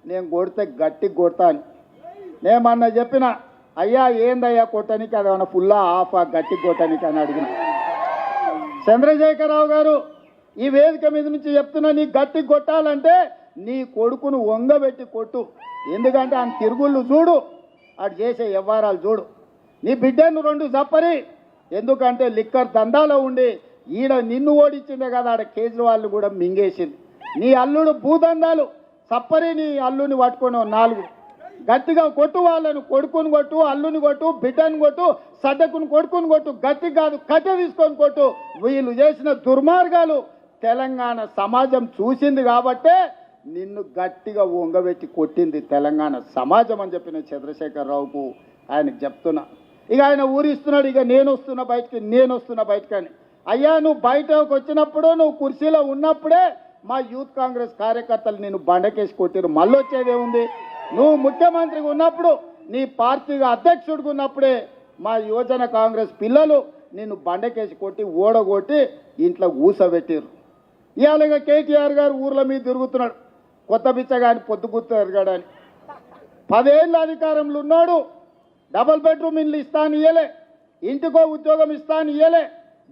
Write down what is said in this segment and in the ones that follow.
నేను కొడితే గట్టి కొడతా అని నేమన్నా చెప్పిన అయ్యా ఏందయ్యా కొట్టనికి అది ఏమన్నా ఫుల్లా ఆఫా గట్టి కొట్టనికి అని అడిగిన చంద్రశేఖరరావు గారు ఈ వేదిక మీద నుంచి చెప్తున్నా నీ గట్టి కొట్టాలంటే నీ కొడుకును వంగబెట్టి కొట్టు ఎందుకంటే ఆయన తిరుగుళ్ళు చూడు అటు చేసే వ్యవహారాలు చూడు నీ బిడ్డను 2 చప్పరి ఎందుకంటే లిక్కర్ దందాలో ఉండి ఈడ నిన్ను ఓడించిందే కదా ఆడ కేజ్రీవాల్ కూడా మింగేసింది నీ అల్లుడు భూదందాలు చప్పరి నీ అల్లుని పట్టుకొని 4 గట్టిగా కొట్టు వాళ్ళను కొడుకుని కొట్టు అల్లుని కొట్టు బిడ్డను కొట్టు సడ్డకుని కొడుకుని కొట్టు గట్టి కాదు కట్టె తీసుకొని కొట్టు వీళ్ళు చేసిన దుర్మార్గాలు తెలంగాణ సమాజం చూసింది కాబట్టే నిన్ను గట్టిగా వంగబెట్టి కొట్టింది తెలంగాణ సమాజం అని చెప్పిన చంద్రశేఖరరావుకు ఆయనకు చెప్తున్నా ఇక ఆయన ఊరిస్తున్నాడు ఇక నేను వస్తున్నా బయటకి అని అయ్యా నువ్వు బయటకు వచ్చినప్పుడు నువ్వు కుర్చీలో ఉన్నప్పుడే మా యూత్ కాంగ్రెస్ కార్యకర్తలు నేను బండకేసి కొట్టిరు మళ్ళీ వచ్చేదేముంది నువ్వు ముఖ్యమంత్రిగా ఉన్నప్పుడు నీ పార్టీగా అధ్యక్షుడిగా ఉన్నప్పుడే మా యువజన కాంగ్రెస్ పిల్లలు నిన్ను బండకేసి కొట్టి ఓడగొట్టి ఇంట్లో ఊసబెట్టిరు ఇవాళ కేటీఆర్ గారు ఊర్ల మీద తిరుగుతున్నాడు కొత్త బిచ్చగాని పొద్దుగుర్తు ఎరగాడని 10 ఏళ్ళ అధికారంలో ఉన్నాడు డబుల్ బెడ్రూమ్ ఇల్లు ఇస్తాను ఇయ్యలే ఇంటికో ఉద్యోగం ఇస్తాను ఇయ్యలే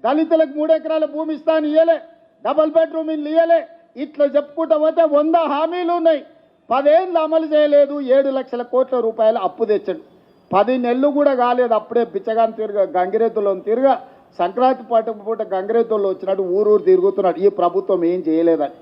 దళితులకు 3 ఎకరాల భూమి ఇస్తాను ఇయ్యలే డబుల్ బెడ్రూమ్ ఇల్లు ఇయ్యలే ఇట్లా చెప్పుకుంటా పోతే 100 హామీలు ఉన్నాయి 10 ఏళ్ళు అమలు చేయలేదు 7 లక్షల కోట్ల రూపాయలు అప్పు తెచ్చాడు 10 నెలలు కూడా కాలేదు అప్పుడే బిచ్చగాని తిరగ గంగిరెద్దులో తిరగ సంక్రాంతి పూట గంగిరెద్దుల్లో వచ్చినట్టు ఊరూరు తిరుగుతున్నాడు ఈ ప్రభుత్వం ఏం చేయలేదని